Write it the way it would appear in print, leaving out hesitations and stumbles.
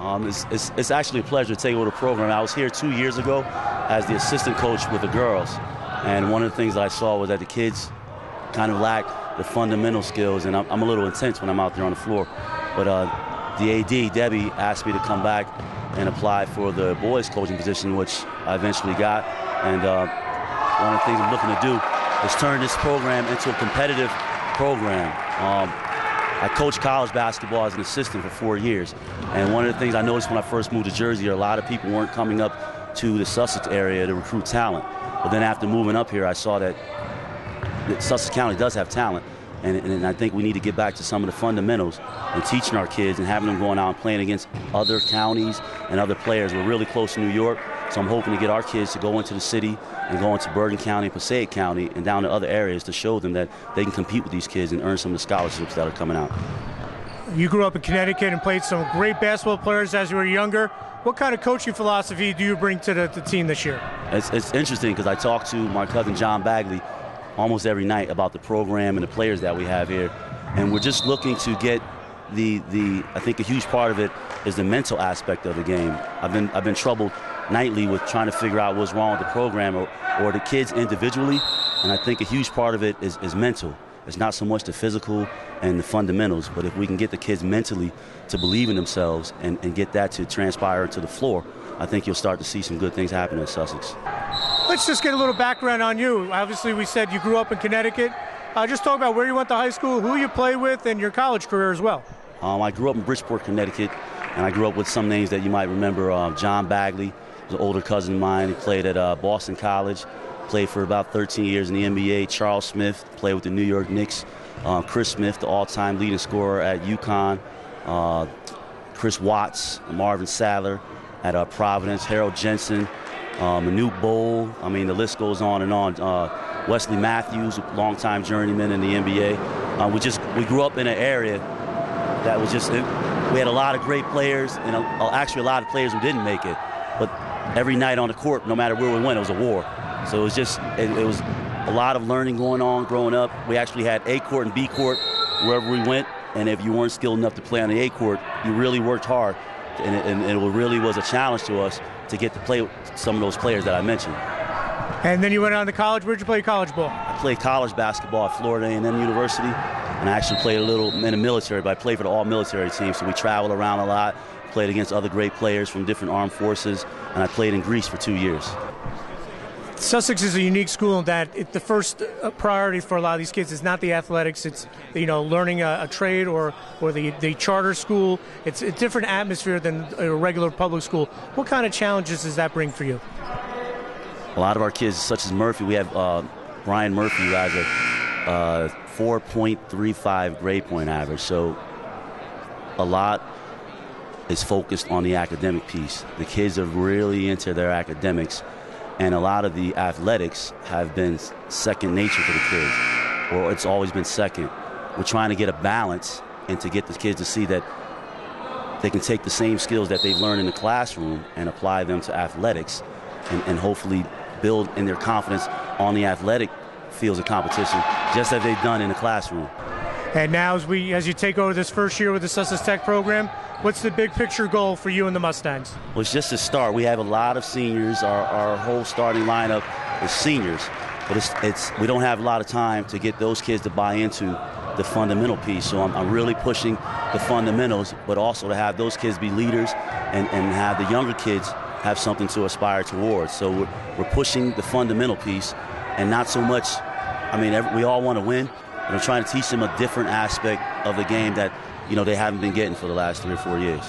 It's actually a pleasure to take over the program. I was here 2 years ago as the assistant coach with the girls, and one of the things that I saw was that the kids kind of lack the fundamental skills, and I'm a little intense when I'm out there on the floor. But the AD, Debbie, asked me to come back and apply for the boys coaching position, which I eventually got. And one of the things I'm looking to do is turn this program into a competitive program. I coached college basketball as an assistant for 4 years, and one of the things I noticed when I first moved to Jersey, a lot of people weren't coming up to the Sussex area to recruit talent. But then after moving up here, I saw that Sussex County does have talent, and I think we need to get back to some of the fundamentals and teaching our kids and having them going out and playing against other counties and other players. We're really close to New York, so I'm hoping to get our kids to go into the city and go into Bergen County, Passaic County, and down to other areas to show them that they can compete with these kids and earn some of the scholarships that are coming out. You grew up in Connecticut and played some great basketball players as you were younger. What kind of coaching philosophy do you bring to the team this year? It's interesting because I talk to my cousin John Bagley almost every night about the program and the players that we have here, and we're just looking to get I think a huge part of it is the mental aspect of the game. I've been troubled nightly with trying to figure out what's wrong with the program or the kids individually, and I think a huge part of it is mental. It's not so much the physical and the fundamentals, but if we can get the kids mentally to believe in themselves and get that to transpire to the floor, I think you'll start to see some good things happen in Sussex. Let's just get a little background on you. Obviously, we said you grew up in Connecticut. Just talk about where you went to high school, who you play with, and your college career as well. I grew up in Bridgeport, Connecticut, and I grew up with some names that you might remember. John Bagley was an older cousin of mine. He played at Boston College, played for about 13 years in the NBA. Charles Smith played with the New York Knicks. Chris Smith, the all-time leading scorer at UConn. Chris Watts, Marvin Sadler at Providence. Harold Jensen, Manute Bol. I mean, the list goes on and on. Wesley Matthews, a longtime journeyman in the NBA. We grew up in an area that was just, we had a lot of great players, and actually a lot of players who didn't make it. But every night on the court, no matter where we went, it was a war. So it was a lot of learning going on growing up. We actually had A court and B court wherever we went, and if you weren't skilled enough to play on the A court, you really worked hard, and it really was a challenge to us to get to play with some of those players that I mentioned. And then you went on to college. Where'd you play college ball? I played college basketball at Florida A&M University, and I actually played a little in the military, but I played for the all-military team, so we traveled around a lot, played against other great players from different armed forces, and I played in Greece for 2 years. Sussex is a unique school in that the first priority for a lot of these kids is not the athletics. It's learning a trade or the charter school. It's a different atmosphere than a regular public school. What kind of challenges does that bring for you? A lot of our kids, such as Murphy, we have Brian Murphy, who has a 4.35 grade point average. So a lot is focused on the academic piece. The kids are really into their academics, and a lot of the athletics have been second nature to the kids, or it's always been second. We're trying to get a balance and to get the kids to see that they can take the same skills that they've learned in the classroom and apply them to athletics, and hopefully build in their confidence on the athletic fields of competition, just as they've done in the classroom. And now as you take over this first year with the Sussex Tech program, what's the big picture goal for you and the Mustangs? Well, it's just a start. We have a lot of seniors. Our whole starting lineup is seniors, but we don't have a lot of time to get those kids to buy into the fundamental piece. So I'm really pushing the fundamentals, but also to have those kids be leaders and have the younger kids have something to aspire towards. So we're pushing the fundamental piece, and not so much, we all want to win, but I'm trying to teach them a different aspect of the game that they haven't been getting for the last 3 or 4 years.